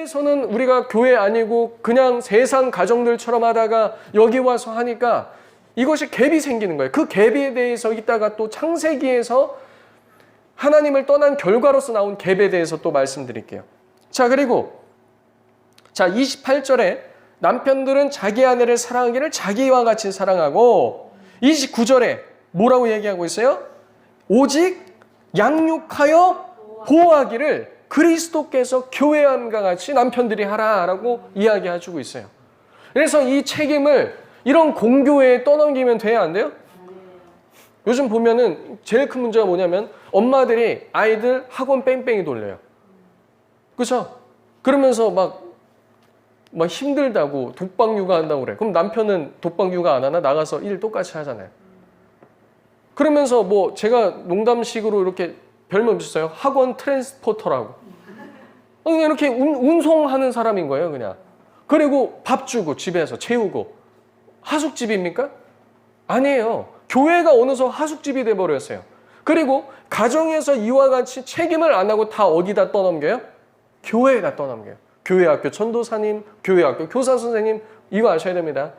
교회에서는 우리가 교회 아니고 그냥 세상 가정들처럼 하다가 여기 와서 하니까 이것이 갭이 생기는 거예요. 그 갭에 대해서 이따가 또 창세기에서 하나님을 떠난 결과로서 나온 갭에 대해서 또 말씀드릴게요. 자, 그리고 자 28절에 남편들은 자기 아내를 사랑하기를 자기와 같이 사랑하고 29절에 뭐라고 얘기하고 있어요? 오직 양육하여 보호하기를 그리스도께서 교회함과 같이 남편들이 하라라고 이야기해주고 있어요. 그래서 이 책임을 이런 공교회에 떠넘기면 돼야 안 돼요? 요즘 보면은 제일 큰 문제가 뭐냐면 엄마들이 아이들 학원 뺑뺑이 돌려요. 그렇죠? 그러면서 막 힘들다고 독방 육아한다고 그래. 그럼 남편은 독방 육아 안 하나? 나가서 일 똑같이 하잖아요. 그러면서 뭐 제가 농담식으로 이렇게 별명 주셨어요. 학원 트랜스포터라고. 그냥 이렇게 운송하는 사람인 거예요, 그냥. 그리고 밥 주고 집에서 채우고. 하숙집입니까? 아니에요. 교회가 어느새 하숙집이 돼버렸어요. 그리고 가정에서 이와 같이 책임을 안 하고 다 어디다 떠넘겨요? 교회에다 떠넘겨요. 교회 학교 전도사님, 교회 학교 교사 선생님, 이거 아셔야 됩니다.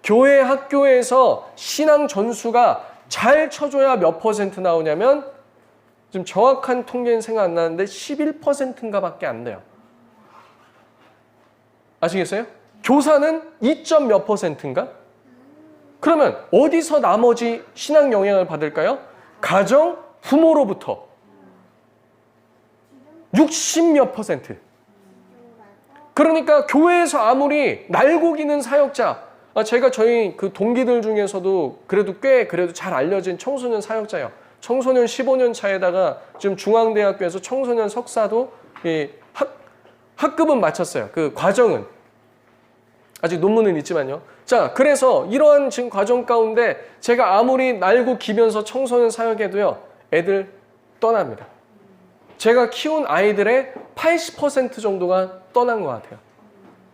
교회 학교에서 신앙 전수가 잘 쳐줘야 몇 % 나오냐면 지금 정확한 통계는 생각 안 나는데 11%인가 밖에 안 돼요. 아시겠어요? 교사는 2. 몇 %인가? 그러면 어디서 나머지 신앙 영향을 받을까요? 가정, 부모로부터 60 몇 %. 그러니까 교회에서 아무리 날고기는 사역자, 제가 저희 그 동기들 중에서도 그래도 잘 알려진 청소년 사역자예요. 청소년 15년 차에다가 지금 중앙대학교에서 청소년 석사도 학급은 마쳤어요. 그 과정은. 아직 논문은 있지만요. 자, 그래서 이러한 지금 과정 가운데 제가 아무리 날고 기면서 청소년 사역해도요, 애들 떠납니다. 제가 키운 아이들의 80% 정도가 떠난 것 같아요.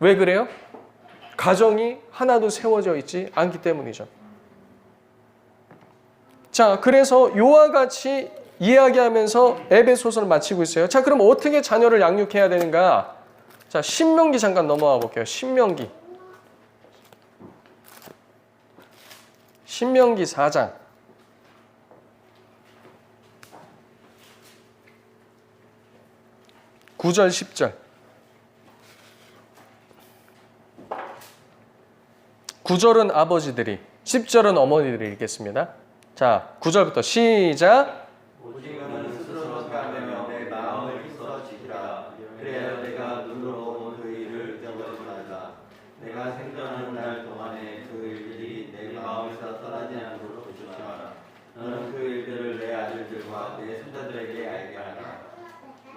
왜 그래요? 가정이 하나도 세워져 있지 않기 때문이죠. 자, 그래서 요와 같이 이야기하면서 에베소서를 마치고 있어요. 자, 그럼 어떻게 자녀를 양육해야 되는가? 자, 신명기 잠깐 넘어가 볼게요. 신명기 4장. 9절 10절. 9절은 아버지들이, 10절은 어머니들이 읽겠습니다. 자, 9절부터 시작. 오직 너는 스스로 가며 내 마음을 힘써 지키라. 그래야 내가 눈으로 본 그 일을 잊어버리지 말라. 내가 생존하는 날 동안에 그 일들이 내 마음에서 떠나지 않도록 조심하라. 너는 그 일들을 내 아들들과 내 손자들에게 알게 하라.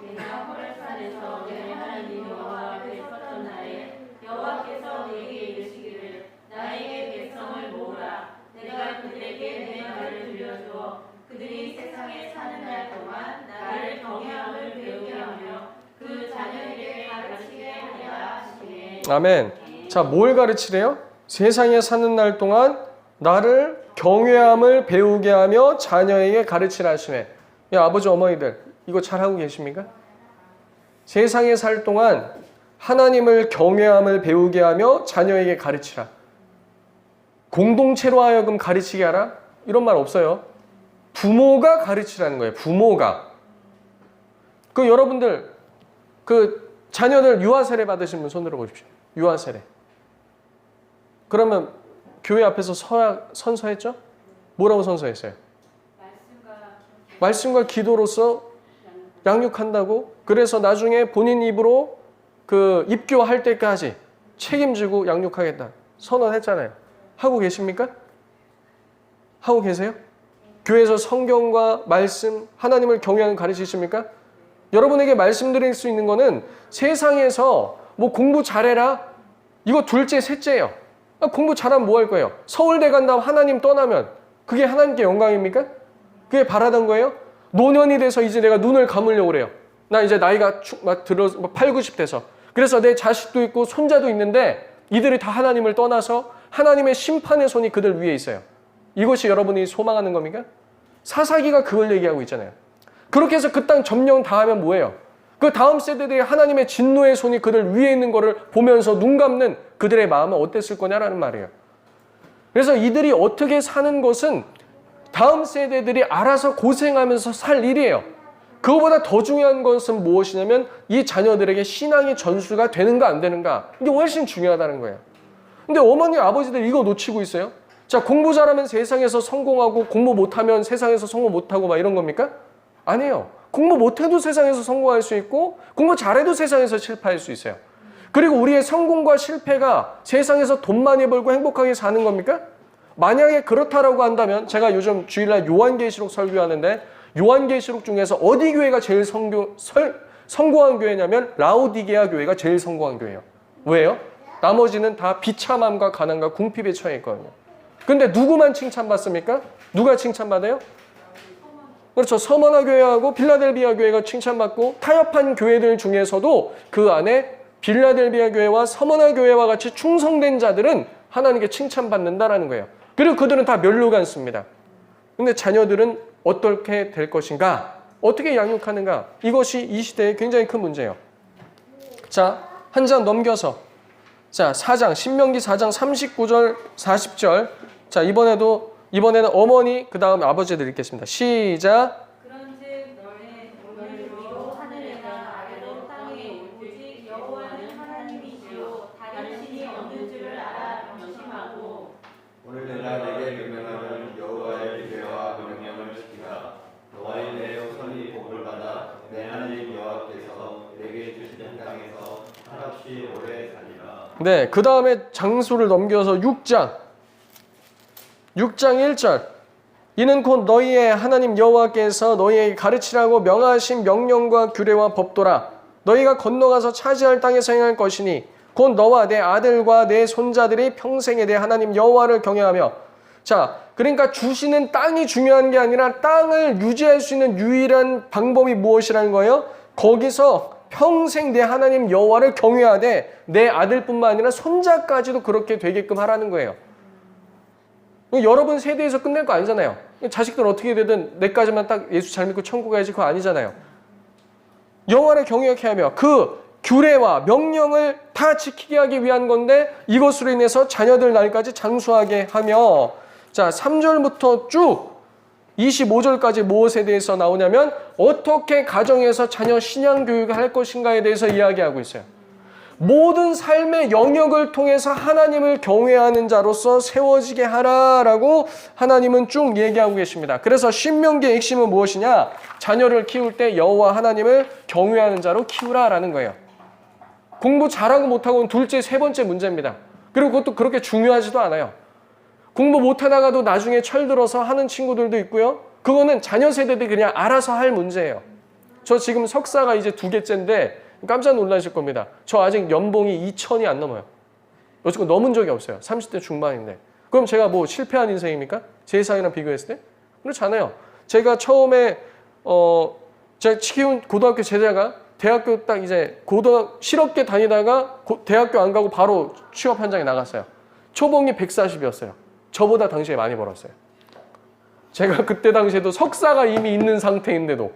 내가 호렙산에서 내 하나님 여호와 앞에 섰던 날에 여호와께서 내게 이르시기를 나에게 백성을 모으라. 내가 그들에게 내 말을 들려주어 그들이 세상에 사는 날 동안 나를 경외함을 배우게 하며 그 자녀에게 가르치게 하리라 하시네. 아멘. 자, 뭘 가르치래요? 세상에 사는 날 동안 나를 경외함을 배우게 하며 자녀에게 가르치라 하시네. 야, 아버지 어머니들 이거 잘하고 계십니까? 세상에 살 동안 하나님을 경외함을 배우게 하며 자녀에게 가르치라. 공동체로 하여금 가르치게 하라? 이런 말 없어요. 부모가 가르치라는 거예요. 부모가. 여러분들 자녀들 유아 세례 받으신 분 손 들어 보십시오. 유아 세례. 그러면 교회 앞에서 선서했죠? 뭐라고 선서했어요? 말씀과 기도로서 양육한다고. 그래서 나중에 본인 입으로 입교할 때까지 책임지고 양육하겠다. 선언했잖아요. 하고 계십니까? 하고 계세요? 교회에서 성경과 말씀, 하나님을 경외하는 가르치십니까? 여러분에게 말씀드릴 수 있는 거는 세상에서 뭐 공부 잘해라? 이거 둘째, 셋째예요. 공부 잘하면 뭐 할 거예요? 서울대 간다고 하나님 떠나면 그게 하나님께 영광입니까? 그게 바라던 거예요? 노년이 돼서 이제 내가 눈을 감으려고 그래요. 나 이제 나이가 막 들어 8, 90 돼서. 그래서 내 자식도 있고 손자도 있는데 이들이 다 하나님을 떠나서 하나님의 심판의 손이 그들 위에 있어요. 이것이 여러분이 소망하는 겁니까? 사사기가 그걸 얘기하고 있잖아요. 그렇게 해서 그 땅 점령 다 하면 뭐예요? 그 다음 세대들이 하나님의 진노의 손이 그들 위에 있는 것을 보면서 눈 감는 그들의 마음은 어땠을 거냐라는 말이에요. 그래서 이들이 어떻게 사는 것은 다음 세대들이 알아서 고생하면서 살 일이에요. 그거보다 더 중요한 것은 무엇이냐면 이 자녀들에게 신앙의 전수가 되는가 안 되는가, 이게 훨씬 중요하다는 거예요. 근데 어머니 아버지들 이거 놓치고 있어요. 자, 공부 잘하면 세상에서 성공하고 공부 못하면 세상에서 성공 못하고 막 이런 겁니까? 아니에요. 공부 못해도 세상에서 성공할 수 있고 공부 잘해도 세상에서 실패할 수 있어요. 그리고 우리의 성공과 실패가 세상에서 돈 많이 벌고 행복하게 사는 겁니까? 만약에 그렇다라고 한다면, 제가 요즘 주일날 요한계시록 설교하는데 요한계시록 중에서 어디 교회가 제일 성공한 교회냐면 라오디게아 교회가 제일 성공한 교회예요. 왜요? 나머지는 다 비참함과 가난과 궁핍에 처해 있거든요. 근데 누구만 칭찬받습니까? 누가 칭찬받아요? 그렇죠. 서머나 교회하고 빌라델비아 교회가 칭찬받고, 타협한 교회들 중에서도 그 안에 빌라델비아 교회와 서머나 교회와 같이 충성된 자들은 하나님께 칭찬받는다라는 거예요. 그리고 그들은 다 멸류관습니다. 근데 자녀들은 어떻게 될 것인가? 어떻게 양육하는가? 이것이 이 시대의 굉장히 큰 문제예요. 자, 한 장 넘겨서, 자, 4장, 신명기 4장 39절, 40절. 자, 이번에는 어머니, 그 다음 아버지들 읽겠습니다. 시작. 그런즉 너는 오늘로 하늘에가 아래로 땅에 오직 여호와는 하나님이시요 다른 신이 없는 줄을 알아 명심하고. 오늘 내가 내게 명령하는 여호와의 규례와 명령을 지키라. 너와의 내 후손이 복을 받아 내 하나님 여호와께서 내게 주시는 땅에서 한없이 오래 살리라. 네, 그 다음에 장수를 넘겨서 6장 1절. 이는 곧 너희의 하나님 여호와께서 너희에게 가르치라고 명하신 명령과 규례와 법도라. 너희가 건너가서 차지할 땅에서 행할 것이니 곧 너와 내 아들과 내 손자들이 평생에 내 하나님 여호와를 경외하며. 자, 그러니까 주시는 땅이 중요한 게 아니라 땅을 유지할 수 있는 유일한 방법이 무엇이라는 거예요? 거기서 평생 내 하나님 여호와를 경외하되 내 아들뿐만 아니라 손자까지도 그렇게 되게끔 하라는 거예요. 여러분 세대에서 끝낼 거 아니잖아요. 자식들 어떻게 되든 내까지만 딱 예수 잘 믿고 천국 가야지, 그거 아니잖아요. 여호와를 경외하게 하며 그 규례와 명령을 다 지키게 하기 위한 건데, 이것으로 인해서 자녀들 날까지 장수하게 하며. 자, 3절부터 쭉 25절까지 무엇에 대해서 나오냐면 어떻게 가정에서 자녀 신앙 교육을 할 것인가에 대해서 이야기하고 있어요. 모든 삶의 영역을 통해서 하나님을 경외하는 자로서 세워지게 하라라고 하나님은 쭉 얘기하고 계십니다. 그래서 신명기의 핵심은 무엇이냐? 자녀를 키울 때 여호와 하나님을 경외하는 자로 키우라라는 거예요. 공부 잘하고 못하고는 둘째, 세 번째 문제입니다. 그리고 그것도 그렇게 중요하지도 않아요. 공부 못하다가도 나중에 철들어서 하는 친구들도 있고요. 그거는 자녀 세대들이 그냥 알아서 할 문제예요. 저 지금 석사가 이제 2개째인데 깜짝 놀라실 겁니다. 저 아직 연봉이 2천이 안 넘어요. 여지껏 넘은 적이 없어요. 30대 중반인데. 그럼 제가 뭐 실패한 인생입니까? 제 이상이랑 비교했을 때? 그렇지 않아요. 제가 처음에 제가 키운 고등학교 제자가 대학교 딱 이제 실업계 다니다가 대학교 안 가고 바로 취업 현장에 나갔어요. 초봉이 140이었어요. 저보다 당시에 많이 벌었어요. 제가 그때 당시에도 석사가 이미 있는 상태인데도.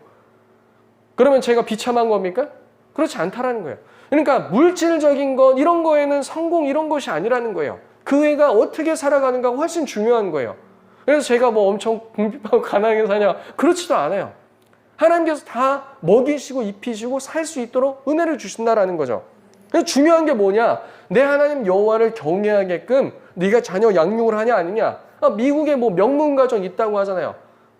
그러면 제가 비참한 겁니까? 그렇지 않다라는 거예요. 그러니까 물질적인 것, 이런 거에는 성공 이런 것이 아니라는 거예요. 그 애가 어떻게 살아가는가가 훨씬 중요한 거예요. 그래서 제가 뭐 엄청 궁핍하고 가난하게 사냐, 그렇지도 않아요. 하나님께서 다 먹이시고 입히시고 살 수 있도록 은혜를 주신다라는 거죠. 그래서 중요한 게 뭐냐? 내 하나님 여호와를 경외하게끔 네가 자녀 양육을 하냐 아니냐. 미국에 뭐 명문 가정 있다고 하잖아요.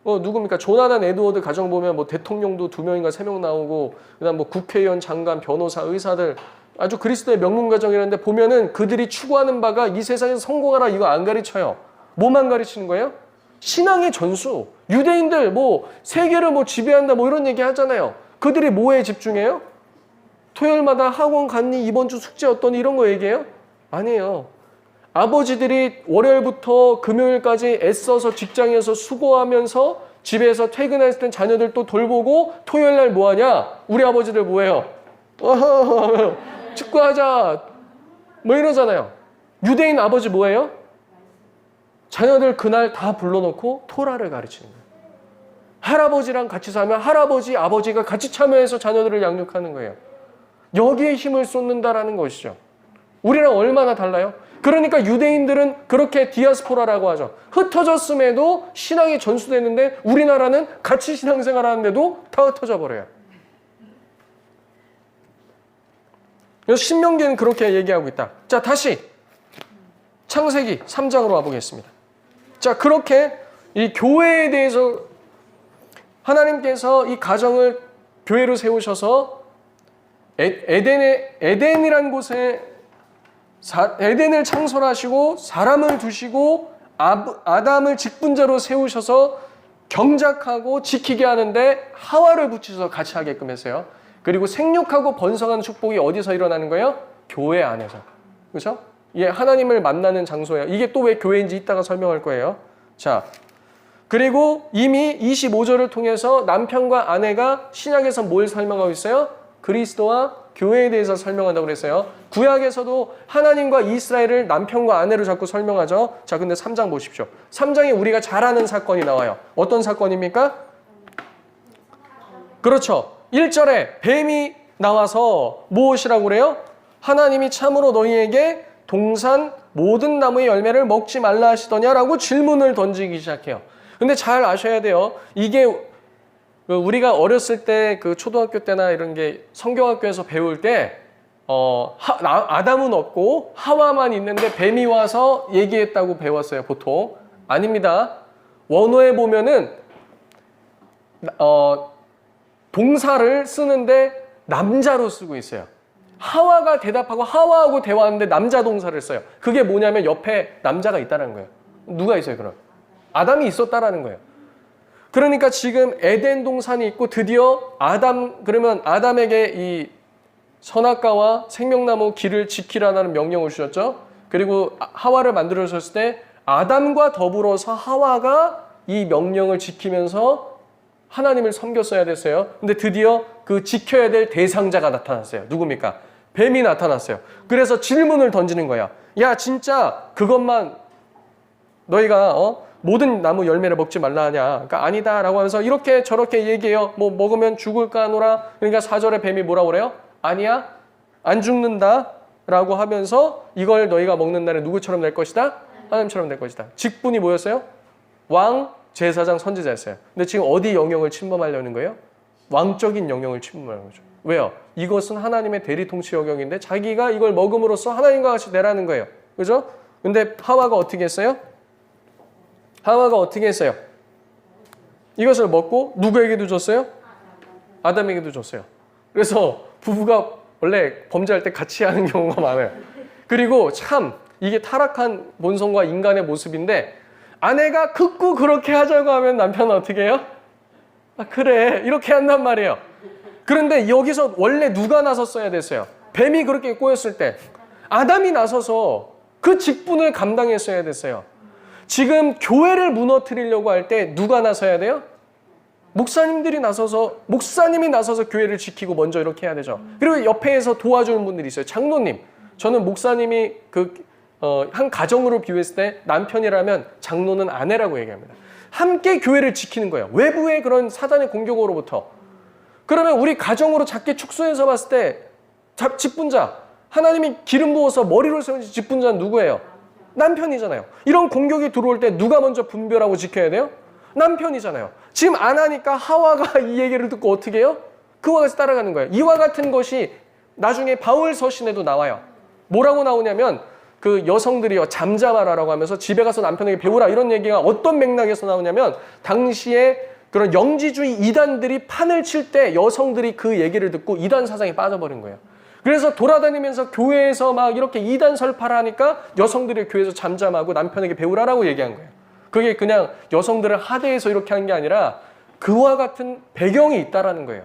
누굽니까? 조나단 에드워드 가정 보면 뭐 대통령도 2명인가 3명 나오고, 그다음 뭐 국회의원, 장관, 변호사, 의사들, 아주 그리스도의 명문 가정이라는데 보면은 그들이 추구하는 바가 이 세상에서 성공하라 이거 안 가르쳐요. 뭐만 가르치는 거예요? 신앙의 전수. 유대인들 뭐 세계를 뭐 지배한다 뭐 이런 얘기 하잖아요. 그들이 뭐에 집중해요? 토요일마다 학원 갔니? 이번 주 숙제 어떠니? 이런 거 얘기해요? 아니에요. 아버지들이 월요일부터 금요일까지 애써서 직장에서 수고하면서 집에서 퇴근했을 땐 자녀들 또 돌보고, 토요일날 뭐하냐? 우리 아버지들 뭐해요? 축구하자 뭐 이러잖아요. 유대인 아버지 뭐해요? 자녀들 그날 다 불러놓고 토라를 가르치는 거예요. 할아버지랑 같이 살면 할아버지, 아버지가 같이 참여해서 자녀들을 양육하는 거예요. 여기에 힘을 쏟는다라는 것이죠. 우리랑 얼마나 달라요? 그러니까 유대인들은 그렇게 디아스포라라고 하죠. 흩어졌음에도 신앙이 전수되는데 우리나라는 같이 신앙생활 하는데도 다 흩어져 버려요. 그래서 신명기는 그렇게 얘기하고 있다. 자, 다시 창세기 3장으로 와보겠습니다. 자, 그렇게 이 교회에 대해서 하나님께서 이 가정을 교회로 세우셔서 에덴이란 곳에 에덴을 창설하시고 사람을 두시고 아담을 직분자로 세우셔서 경작하고 지키게 하는데 하와를 붙이셔서 같이 하게끔 했어요. 그리고 생육하고 번성하는 축복이 어디서 일어나는 거예요? 교회 안에서. 그렇죠? 이게 하나님을 만나는 장소예요. 이게 또 왜 교회인지 이따가 설명할 거예요. 자, 그리고 이미 25절을 통해서 남편과 아내가 신약에서 뭘 설명하고 있어요? 그리스도와 교회에 대해서 설명한다고 그랬어요. 구약에서도 하나님과 이스라엘을 남편과 아내로 자꾸 설명하죠. 자, 근데 3장 보십시오. 3장에 우리가 잘 아는 사건이 나와요. 어떤 사건입니까? 그렇죠. 1절에 뱀이 나와서 무엇이라고 그래요? 하나님이 참으로 너희에게 동산 모든 나무의 열매를 먹지 말라 하시더냐라고 질문을 던지기 시작해요. 근데 잘 아셔야 돼요. 이게 우리가 어렸을 때 그 초등학교 때나 이런 게 성경학교에서 배울 때 아담은 없고 하와만 있는데 뱀이 와서 얘기했다고 배웠어요. 보통 아닙니다. 원어에 보면은 동사를 쓰는데 남자로 쓰고 있어요. 하와가 대답하고 하와하고 대화하는데 남자 동사를 써요. 그게 뭐냐면 옆에 남자가 있다는 거예요. 누가 있어요, 그럼? 아담이 있었다라는 거예요. 그러니까 지금 에덴 동산이 있고 드디어 그러면 아담에게 이 선악과와 생명나무 길을 지키라는 명령을 주셨죠. 그리고 하와를 만들어줬을 때 아담과 더불어서 하와가 이 명령을 지키면서 하나님을 섬겼어야 됐어요. 근데 드디어 그 지켜야 될 대상자가 나타났어요. 누굽니까? 뱀이 나타났어요. 그래서 질문을 던지는 거야. 야, 진짜 그것만 너희가 모든 나무 열매를 먹지 말라 하냐? 그러니까 아니다라고 하면서 이렇게 저렇게 얘기해요. 뭐 먹으면 죽을까 하노라. 그러니까 4절에 뱀이 뭐라고 그래요? 아니야, 안 죽는다라고 하면서 이걸 너희가 먹는 날에 누구처럼 될 것이다? 하나님처럼 될 것이다. 직분이 뭐였어요? 왕, 제사장, 선지자였어요. 근데 지금 어디 영역을 침범하려는 거예요? 왕적인 영역을 침범하는 거죠. 왜요? 이것은 하나님의 대리 통치 영역인데 자기가 이걸 먹음으로써 하나님과 같이 되라는 거예요. 그죠? 근데 하와가 어떻게 했어요? 하와가 어떻게 했어요? 이것을 먹고 누구에게도 줬어요? 아담에게도 줬어요. 그래서 부부가 원래 범죄할 때 같이 하는 경우가 많아요. 그리고 참 이게 타락한 본성과 인간의 모습인데 아내가 극구 그렇게 하자고 하면 남편은 어떻게 해요? 아, 그래 이렇게 한단 말이에요. 그런데 여기서 원래 누가 나섰어야 됐어요? 뱀이 그렇게 꼬였을 때 아담이 나서서 그 직분을 감당했어야 됐어요. 지금 교회를 무너뜨리려고 할 때 누가 나서야 돼요? 목사님이 나서서 교회를 지키고 먼저 이렇게 해야 되죠. 그리고 옆에서 도와주는 분들이 있어요. 장로님. 저는 목사님이 한 가정으로 비유했을 때 남편이라면 장로는 아내라고 얘기합니다. 함께 교회를 지키는 거예요. 외부의 그런 사단의 공격으로부터. 그러면 우리 가정으로 작게 축소해서 봤을 때 직분자, 하나님이 기름 부어서 머리로 세운 직분자는 누구예요? 남편이잖아요. 이런 공격이 들어올 때 누가 먼저 분별하고 지켜야 돼요? 남편이잖아요. 지금 안 하니까 하와가 이 얘기를 듣고 어떻게 해요? 그와 같이 따라가는 거예요. 이와 같은 것이 나중에 바울 서신에도 나와요. 뭐라고 나오냐면 그 여성들이요 잠잠하라라고 하면서 집에 가서 남편에게 배우라 이런 얘기가 어떤 맥락에서 나오냐면 당시에 그런 영지주의 이단들이 판을 칠 때 여성들이 그 얘기를 듣고 이단 사상에 빠져버린 거예요. 그래서 돌아다니면서 교회에서 막 이렇게 이단 설파를 하니까 여성들이 교회에서 잠잠하고 남편에게 배우라라고 얘기한 거예요. 그게 그냥 여성들을 하대해서 이렇게 한 게 아니라 그와 같은 배경이 있다라는 거예요.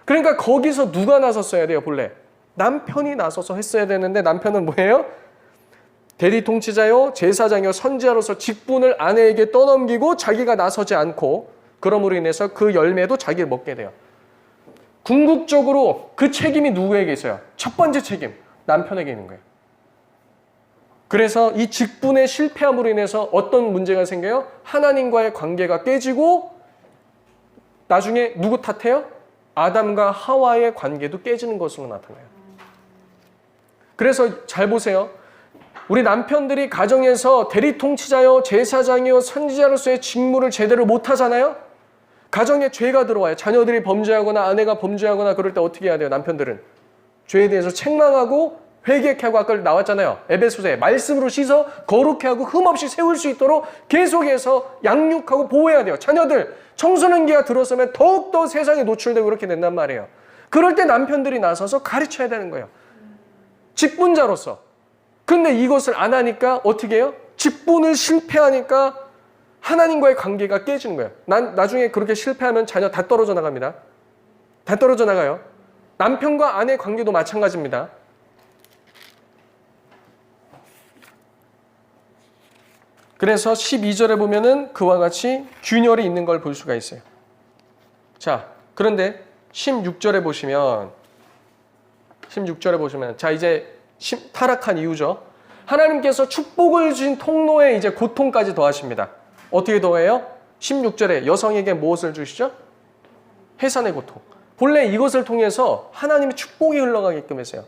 그러니까 거기서 누가 나섰어야 돼요, 본래? 남편이 나서서 했어야 되는데 남편은 뭐예요? 대리 통치자요, 제사장이요, 선지자로서 직분을 아내에게 떠넘기고 자기가 나서지 않고 그러므로 인해서 그 열매도 자기를 먹게 돼요. 궁극적으로 그 책임이 누구에게 있어요? 첫 번째 책임, 남편에게 있는 거예요. 그래서 이 직분의 실패함으로 인해서 어떤 문제가 생겨요? 하나님과의 관계가 깨지고 나중에 누구 탓해요? 아담과 하와의 관계도 깨지는 것으로 나타나요. 그래서 잘 보세요. 우리 남편들이 가정에서 대리통치자요, 제사장이요, 선지자로서의 직무를 제대로 못하잖아요. 가정에 죄가 들어와요. 자녀들이 범죄하거나 아내가 범죄하거나 그럴 때 어떻게 해야 돼요? 남편들은 죄에 대해서 책망하고 회개케 하고 아까 나왔잖아요. 에베소서에 말씀으로 씻어 거룩케 하고 흠없이 세울 수 있도록 계속해서 양육하고 보호해야 돼요. 자녀들 청소년기가 들어서면 더욱더 세상에 노출되고 그렇게 된단 말이에요. 그럴 때 남편들이 나서서 가르쳐야 되는 거예요. 직분자로서. 근데 이것을 안 하니까 어떻게 해요? 직분을 실패하니까 하나님과의 관계가 깨지는 거예요. 나중에 그렇게 실패하면 자녀 다 떨어져 나갑니다. 다 떨어져 나가요. 남편과 아내 관계도 마찬가지입니다. 그래서 12절에 보면은 그와 같이 균열이 있는 걸 볼 수가 있어요. 자, 그런데 16절에 보시면 자, 이제 타락한 이유죠. 하나님께서 축복을 주신 통로에 이제 고통까지 더하십니다. 어떻게 더해요? 16절에 여성에게 무엇을 주시죠? 해산의 고통. 본래 이것을 통해서 하나님의 축복이 흘러가게끔 했어요.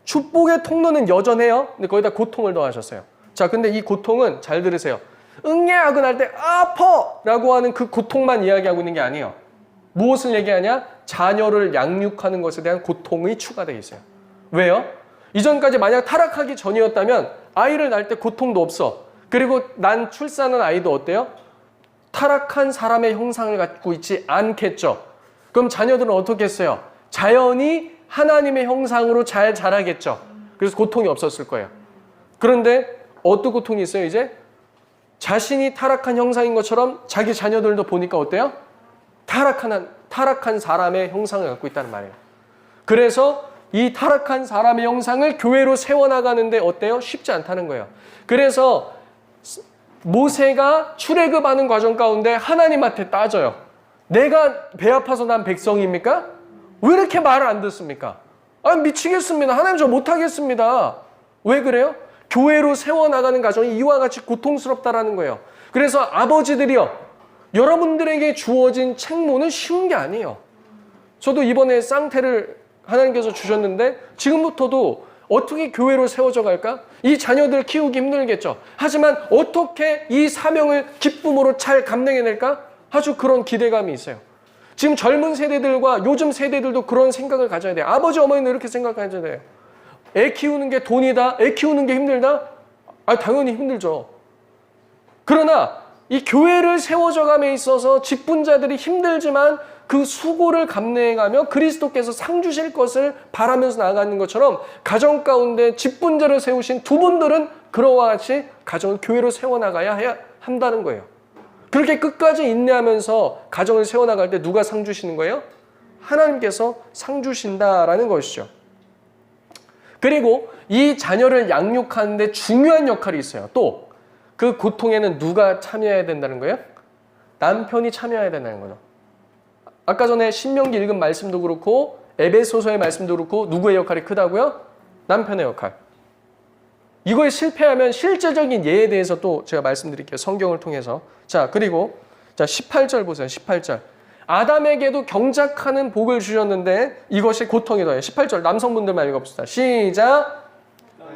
축복의 통로는 여전해요. 근데 거기다 고통을 더하셨어요. 자, 근데 이 고통은 잘 들으세요. 응애하고 날 때 아파! 라고 하는 그 고통만 이야기하고 있는 게 아니에요. 무엇을 얘기하냐? 자녀를 양육하는 것에 대한 고통이 추가되어 있어요. 왜요? 이전까지 만약 타락하기 전이었다면 아이를 낳을 때 고통도 없어. 그리고 난 출산한 아이도 어때요? 타락한 사람의 형상을 갖고 있지 않겠죠. 그럼 자녀들은 어떻게 했어요? 자연히 하나님의 형상으로 잘 자라겠죠. 그래서 고통이 없었을 거예요. 그런데 어떤 고통이 있어요, 이제? 자신이 타락한 형상인 것처럼 자기 자녀들도 보니까 어때요? 타락한 사람의 형상을 갖고 있다는 말이에요. 그래서 이 타락한 사람의 형상을 교회로 세워나가는데 어때요? 쉽지 않다는 거예요. 그래서 모세가 출애굽하는 과정 가운데 하나님한테 따져요. 내가 배 아파서 난 백성입니까? 왜 이렇게 말을 안 듣습니까? 아, 미치겠습니다. 하나님 저 못하겠습니다. 왜 그래요? 교회로 세워나가는 과정이 이와 같이 고통스럽다라는 거예요. 그래서 아버지들이요, 여러분들에게 주어진 책무는 쉬운 게 아니에요. 저도 이번에 쌍태를 하나님께서 주셨는데 지금부터도 어떻게 교회로 세워져 갈까? 이 자녀들 키우기 힘들겠죠. 하지만 어떻게 이 사명을 기쁨으로 잘 감당해낼까? 아주 그런 기대감이 있어요. 지금 젊은 세대들과 요즘 세대들도 그런 생각을 가져야 돼요. 아버지, 어머니는 이렇게 생각하셔야 돼요. 애 키우는 게 돈이다? 애 키우는 게 힘들다? 아, 당연히 힘들죠. 그러나 이 교회를 세워져 감에 있어서 직분자들이 힘들지만 그 수고를 감내해가며 그리스도께서 상 주실 것을 바라면서 나아가는 것처럼 가정 가운데 직분자를 세우신 두 분들은 그와 같이 가정을 교회로 세워나가야 한다는 거예요. 그렇게 끝까지 인내하면서 가정을 세워나갈 때 누가 상 주시는 거예요? 하나님께서 상 주신다라는 것이죠. 그리고 이 자녀를 양육하는데 중요한 역할이 있어요. 또 그 고통에는 누가 참여해야 된다는 거예요? 남편이 참여해야 된다는 거죠. 아까 전에 신명기 읽은 말씀도 그렇고 에베소서의 말씀도 그렇고 누구의 역할이 크다고요? 남편의 역할. 이거에 실패하면 실제적인 예에 대해서 또 제가 말씀드릴게요. 성경을 통해서. 자, 그리고 자 18절 보세요. 18절. 아담에게도 경작하는 복을 주셨는데 이것이 고통이 더해요. 18절 남성분들만 읽어봅시다. 시작.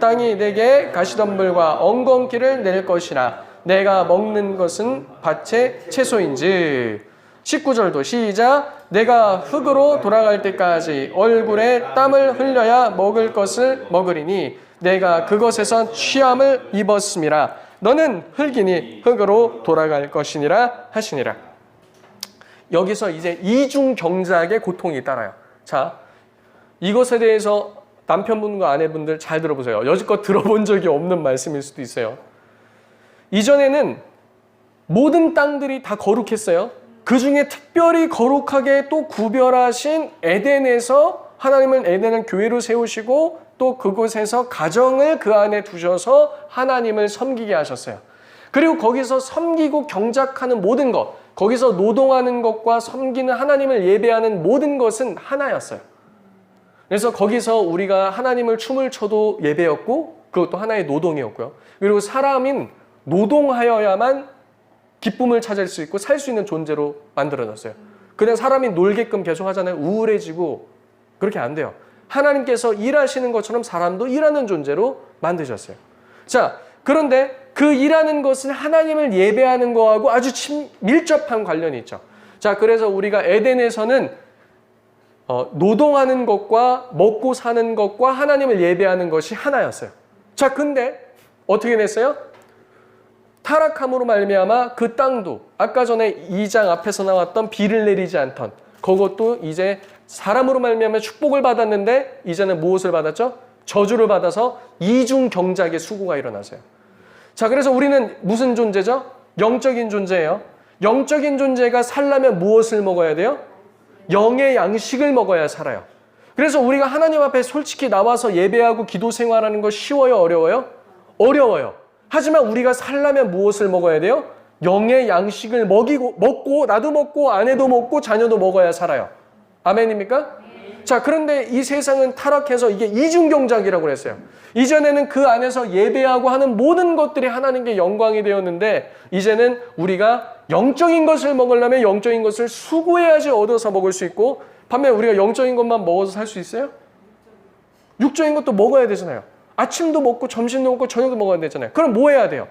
땅이 내게 가시덤불과 엉겅퀴를 낼 것이라 내가 먹는 것은 밭의 채소인지. 19절도 시작. 내가 흙으로 돌아갈 때까지 얼굴에 땀을 흘려야 먹을 것을 먹으리니 내가 그것에서 취함을 입었음이라. 너는 흙이니 흙으로 돌아갈 것이니라 하시니라. 여기서 이제 이중 경작의 고통이 따라요. 자, 이것에 대해서 남편분과 아내분들 잘 들어보세요. 여지껏 들어본 적이 없는 말씀일 수도 있어요. 이전에는 모든 땅들이 다 거룩했어요. 그 중에 특별히 거룩하게 또 구별하신 에덴에서 하나님은 에덴을 교회로 세우시고 또 그곳에서 가정을 그 안에 두셔서 하나님을 섬기게 하셨어요. 그리고 거기서 섬기고 경작하는 모든 것, 거기서 노동하는 것과 섬기는 하나님을 예배하는 모든 것은 하나였어요. 그래서 거기서 우리가 하나님을 춤을 춰도 예배였고 그것도 하나의 노동이었고요. 그리고 사람인 노동하여야만 기쁨을 찾을 수 있고 살 수 있는 존재로 만들어졌어요. 그냥 사람이 놀게끔 계속 하잖아요. 우울해지고. 그렇게 안 돼요. 하나님께서 일하시는 것처럼 사람도 일하는 존재로 만드셨어요. 자, 그런데 그 일하는 것은 하나님을 예배하는 거하고 아주 밀접한 관련이 있죠. 자, 그래서 우리가 에덴에서는 노동하는 것과 먹고 사는 것과 하나님을 예배하는 것이 하나였어요. 자, 근데 어떻게 됐어요? 타락함으로 말미암아 그 땅도 아까 전에 2장 앞에서 나왔던 비를 내리지 않던 그것도 이제 사람으로 말미암아 축복을 받았는데 이제는 무엇을 받았죠? 저주를 받아서 이중 경작의 수고가 일어나세요. 자, 그래서 우리는 무슨 존재죠? 영적인 존재예요. 영적인 존재가 살려면 무엇을 먹어야 돼요? 영의 양식을 먹어야 살아요. 그래서 우리가 하나님 앞에 솔직히 나와서 예배하고 기도 생활하는 거 쉬워요? 어려워요? 어려워요. 하지만 우리가 살려면 무엇을 먹어야 돼요? 영의 양식을 먹고 나도 먹고 아내도 먹고 자녀도 먹어야 살아요. 아멘입니까? 자, 그런데 이 세상은 타락해서 이게 이중경작이라고 그랬어요. 이전에는 그 안에서 예배하고 하는 모든 것들이 하나님께 영광이 되었는데 이제는 우리가 영적인 것을 먹으려면 영적인 것을 수고해야지 얻어서 먹을 수 있고 반면에 우리가 영적인 것만 먹어서 살 수 있어요? 육적인 것도 먹어야 되잖아요. 아침도 먹고 점심도 먹고 저녁도 먹어야 되잖아요. 그럼 뭐 해야 돼요?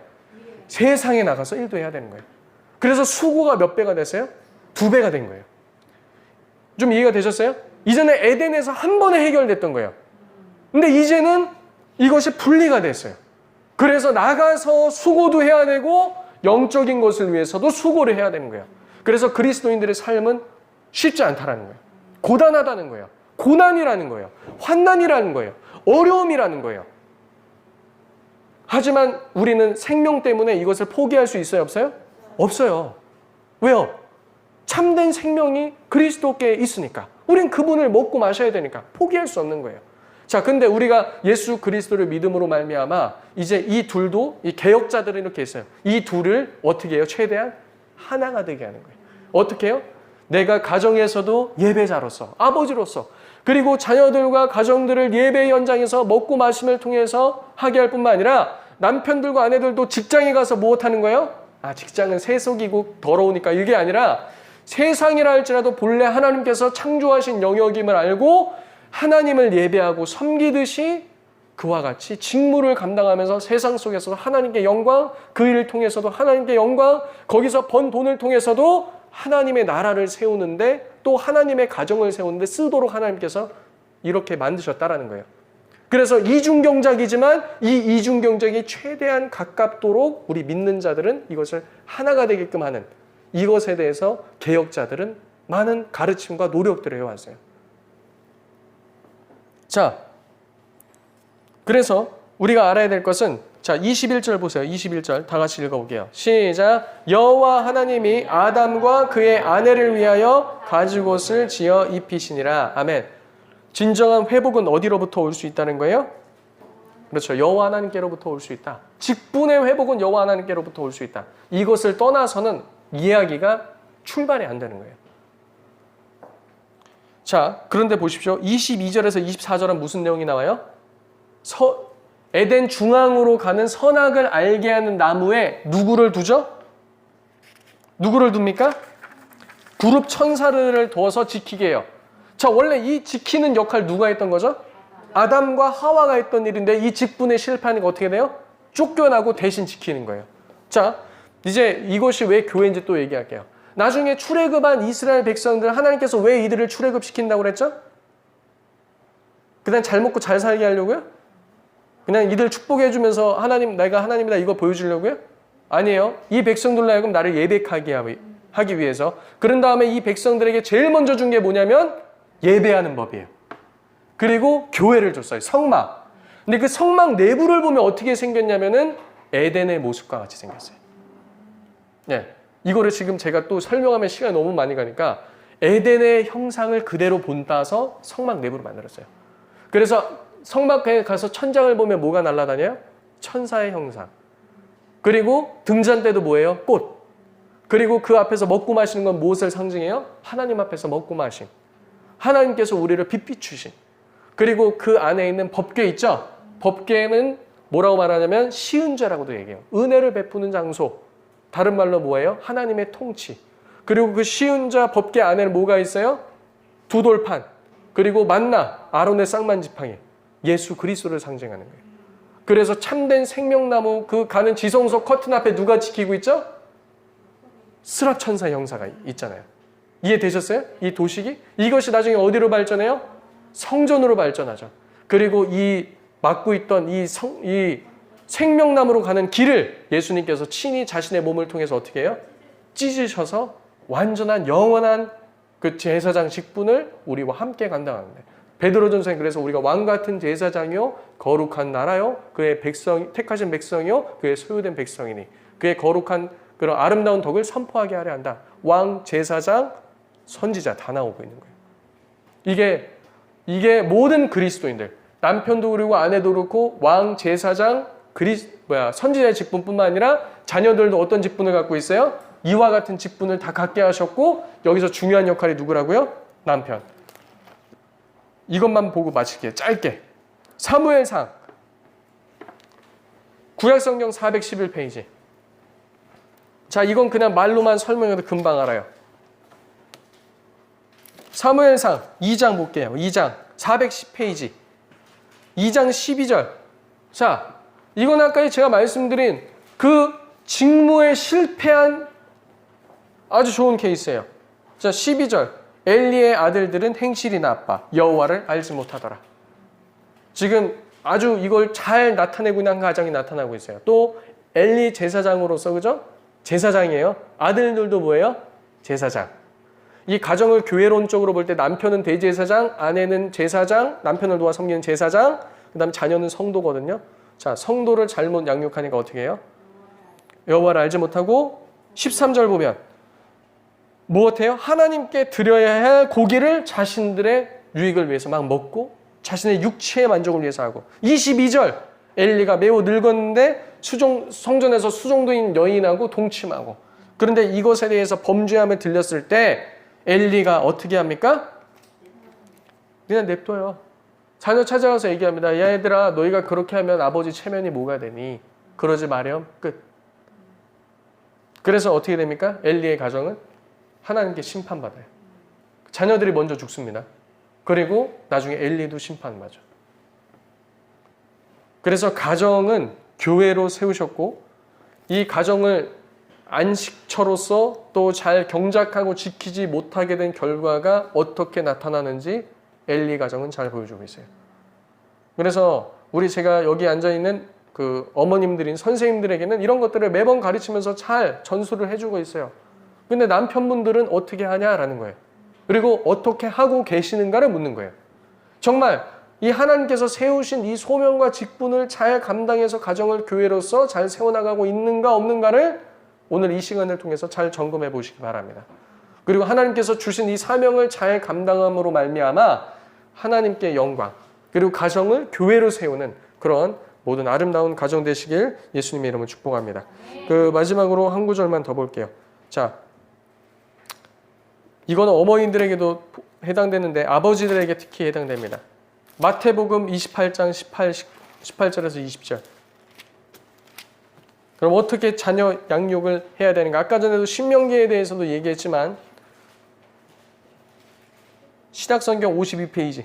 세상에 나가서 일도 해야 되는 거예요. 그래서 수고가 몇 배가 됐어요? 2배가 된 거예요. 좀 이해가 되셨어요? 이전에 에덴에서 한 번에 해결됐던 거예요. 근데 이제는 이것이 분리가 됐어요. 그래서 나가서 수고도 해야 되고 영적인 것을 위해서도 수고를 해야 되는 거예요. 그래서 그리스도인들의 삶은 쉽지 않다라는 거예요. 고단하다는 거예요. 고난이라는 거예요. 환난이라는 거예요. 어려움이라는 거예요. 하지만 우리는 생명 때문에 이것을 포기할 수 있어요? 없어요? 없어요. 왜요? 참된 생명이 그리스도께 있으니까. 우린 그분을 먹고 마셔야 되니까 포기할 수 없는 거예요. 자, 근데 우리가 예수 그리스도를 믿음으로 말미암아 이제 이 둘도 이 개혁자들은 이렇게 있어요. 이 둘을 어떻게 해요? 최대한 하나가 되게 하는 거예요. 어떻게 해요? 내가 가정에서도 예배자로서 아버지로서 그리고 자녀들과 가정들을 예배 현장에서 먹고 마심을 통해서 하게 할 뿐만 아니라 남편들과 아내들도 직장에 가서 무엇하는 거예요? 직장은 세속이고 더러우니까 이게 아니라 세상이라 할지라도 본래 하나님께서 창조하신 영역임을 알고 하나님을 예배하고 섬기듯이 그와 같이 직무를 감당하면서 세상 속에서도 하나님께 영광, 그 일을 통해서도 하나님께 영광, 거기서 번 돈을 통해서도 하나님의 나라를 세우는데 또 하나님의 가정을 세우는데 쓰도록 하나님께서 이렇게 만드셨다라는 거예요. 그래서 이중경작이지만 이 이중경작이 최대한 가깝도록 우리 믿는 자들은 이것을 하나가 되게끔 하는 이것에 대해서 개혁자들은 많은 가르침과 노력들을 해왔어요. 자, 그래서 우리가 알아야 될 것은 자 21절 보세요. 21절 다 같이 읽어볼게요. 시작. 여호와 하나님이 아담과 그의 아내를 위하여 가죽옷을 지어 입히시니라. 아멘. 진정한 회복은 어디로부터 올 수 있다는 거예요? 그렇죠. 여호와 하나님께로부터 올 수 있다. 직분의 회복은 여호와 하나님께로부터 올 수 있다. 이것을 떠나서는 이야기가 출발이 안 되는 거예요. 자, 그런데 보십시오. 22절에서 24절은 무슨 내용이 나와요? 에덴 중앙으로 가는 선악을 알게 하는 나무에 누구를 두죠? 누구를 둡니까? 그룹 천사를 두어서 지키게 해요. 자, 원래 이 지키는 역할 누가 했던 거죠? 아담과 하와가 했던 일인데 이 직분의 실패하니까 어떻게 돼요? 쫓겨나고 대신 지키는 거예요. 자, 이제 이것이 왜 교회인지 또 얘기할게요. 나중에 출애굽한 이스라엘 백성들 하나님께서 왜 이들을 출애굽시킨다고 그랬죠? 그냥 잘 먹고 잘 살게 하려고요? 그냥 이들 축복해 주면서 하나님 내가 하나님이다 이거 보여주려고요? 아니에요. 이 백성들로 하여금 나를 예배하게 하기 위해서. 그런 다음에 이 백성들에게 제일 먼저 준 게 뭐냐면 예배하는 법이에요. 그리고 교회를 줬어요. 성막. 근데 그 성막 내부를 보면 어떻게 생겼냐면은 에덴의 모습과 같이 생겼어요. 네. 이거를 지금 제가 또 설명하면 시간이 너무 많이 가니까 에덴의 형상을 그대로 본따서 성막 내부로 만들었어요. 그래서 성막에 가서 천장을 보면 뭐가 날아다녀요? 천사의 형상. 그리고 등잔대도 뭐예요? 꽃. 그리고 그 앞에서 먹고 마시는 건 무엇을 상징해요? 하나님 앞에서 먹고 마심. 하나님께서 우리를 빛비추신. 그리고 그 안에 있는 법궤 있죠? 법궤는 뭐라고 말하냐면 시은좌라고도 얘기해요. 은혜를 베푸는 장소. 다른 말로 뭐예요? 하나님의 통치. 그리고 그 시은자 법궤 안에는 뭐가 있어요? 두 돌판, 그리고 만나, 아론의 쌍만 지팡이, 예수 그리스도를 상징하는 거예요. 그래서 참된 생명나무 그 가는 지성소 커튼 앞에 누가 지키고 있죠? 스랍천사 형사가 있잖아요. 이해되셨어요? 이 도식이? 이것이 나중에 어디로 발전해요? 성전으로 발전하죠. 그리고 이 막고 있던 이 생명나무로 가는 길을 예수님께서 친히 자신의 몸을 통해서 어떻게 해요? 찢으셔서 완전한 영원한 그 제사장 직분을 우리와 함께 감당하는데, 베드로전서에 그래서 우리가 왕 같은 제사장이요 거룩한 나라요 그의 백성 택하신 백성이요 그의 소유된 백성이니 그의 거룩한 그런 아름다운 덕을 선포하게 하려 한다. 왕, 제사장, 선지자 다 나오고 있는 거예요. 이게 모든 그리스도인들, 남편도 그렇고 아내도 그렇고 왕, 제사장, 선지자의 직분뿐만 아니라 자녀들도 어떤 직분을 갖고 있어요? 이와 같은 직분을 다 갖게 하셨고, 여기서 중요한 역할이 누구라고요? 남편. 이것만 보고 마칠게요. 짧게. 사무엘상 구약성경 411페이지. 자, 이건 그냥 말로만 설명해도 금방 알아요. 사무엘상 2장 볼게요. 2장 410페이지. 2장 12절. 자, 이건 아까 제가 말씀드린 그 직무에 실패한 아주 좋은 케이스예요. 자, 12절. 엘리의 아들들은 행실이 나빠 여호와를 알지 못하더라. 지금 아주 이걸 잘 나타내고 있는 가정이 나타나고 있어요. 또 엘리 제사장으로서, 그죠? 제사장이에요. 아들들도 뭐예요? 제사장. 이 가정을 교회론적으로 볼 때 남편은 대제사장, 아내는 제사장, 남편을 도와 섬기는 제사장, 그 다음에 자녀는 성도거든요. 자, 성도를 잘못 양육하니까 어떻게 해요? 여호와를 알지 못하고 13절 보면 무엇해요? 하나님께 드려야 할 고기를 자신들의 유익을 위해서 막 먹고 자신의 육체의 만족을 위해서 하고, 22절 엘리가 매우 늙었는데 성전에서 수종도인 여인하고 동침하고, 그런데 이것에 대해서 범죄함을 들렸을 때 엘리가 어떻게 합니까? 그냥 냅둬요. 자녀 찾아가서 얘기합니다. 야, 얘들아, 너희가 그렇게 하면 아버지 체면이 뭐가 되니? 그러지 마렴. 끝. 그래서 어떻게 됩니까? 엘리의 가정은 하나님께 심판받아요. 자녀들이 먼저 죽습니다. 그리고 나중에 엘리도 심판받죠. 그래서 가정은 교회로 세우셨고, 이 가정을 안식처로서 또 잘 경작하고 지키지 못하게 된 결과가 어떻게 나타나는지 엘리 가정은 잘 보여주고 있어요. 그래서 제가 여기 앉아있는 그 어머님들인 선생님들에게는 이런 것들을 매번 가르치면서 잘 전수를 해주고 있어요. 근데 남편분들은 어떻게 하냐라는 거예요. 그리고 어떻게 하고 계시는가를 묻는 거예요. 정말 이 하나님께서 세우신 이 소명과 직분을 잘 감당해서 가정을 교회로서 잘 세워나가고 있는가 없는가를 오늘 이 시간을 통해서 잘 점검해 보시기 바랍니다. 그리고 하나님께서 주신 이 사명을 잘 감당함으로 말미암아 하나님께 영광, 그리고 가정을 교회로 세우는 그런 모든 아름다운 가정 되시길 예수님의 이름으로 축복합니다. 그 마지막으로 한 구절만 더 볼게요. 자, 이거는 어머니들에게도 해당되는데 아버지들에게 특히 해당됩니다. 마태복음 28장 18절에서 20절. 그럼 어떻게 자녀 양육을 해야 되는가? 아까 전에도 신명기에 대해서도 얘기했지만 신약성경 52페이지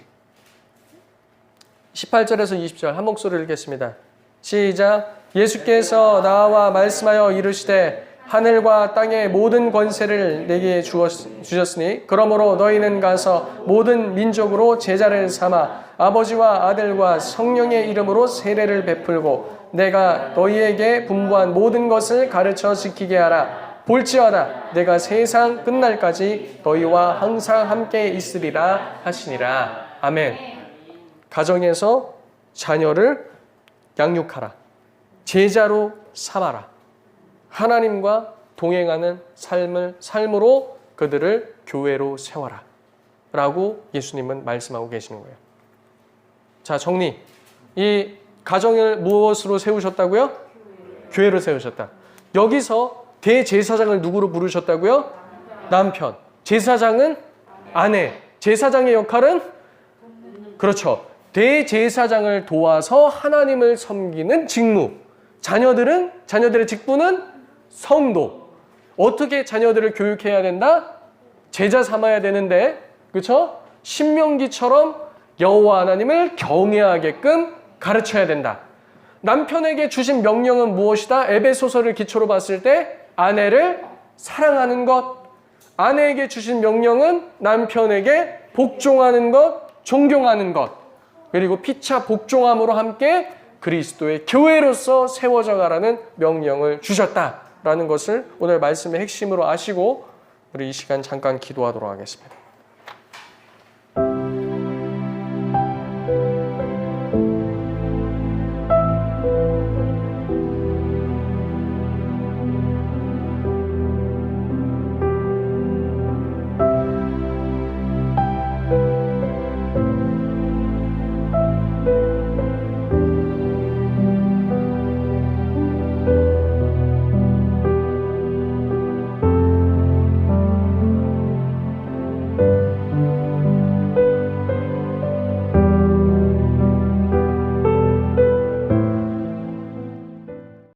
18절에서 20절 한 목소리를 읽겠습니다. 시작. 예수께서 나와 말씀하여 이르시되 하늘과 땅의 모든 권세를 내게 주셨으니 그러므로 너희는 가서 모든 민족으로 제자를 삼아 아버지와 아들과 성령의 이름으로 세례를 베풀고 내가 너희에게 분부한 모든 것을 가르쳐 지키게 하라. 볼지어다 내가 세상 끝날까지 너희와 항상 함께 있으리라 하시니라. 아멘. 가정에서 자녀를 양육하라. 제자로 삼아라. 하나님과 동행하는 삶으로 그들을 교회로 세워라 라고 예수님은 말씀하고 계시는 거예요. 자, 정리. 이 가정을 무엇으로 세우셨다고요? 교회로 세우셨다. 여기서 대제사장을 누구로 부르셨다고요? 남편. 제사장은 아내. 제사장의 역할은? 그렇죠. 대제사장을 도와서 하나님을 섬기는 직무. 자녀들의 직분은 성도. 어떻게 자녀들을 교육해야 된다? 제자 삼아야 되는데, 그렇죠? 신명기처럼 여호와 하나님을 경외하게끔 가르쳐야 된다. 남편에게 주신 명령은 무엇이다? 에베소서를 기초로 봤을 때 아내를 사랑하는 것. 아내에게 주신 명령은 남편에게 복종하는 것, 존경하는 것. 그리고 피차 복종함으로 함께 그리스도의 교회로서 세워져 가라는 명령을 주셨다라는 것을 오늘 말씀의 핵심으로 아시고 우리 이 시간 잠깐 기도하도록 하겠습니다.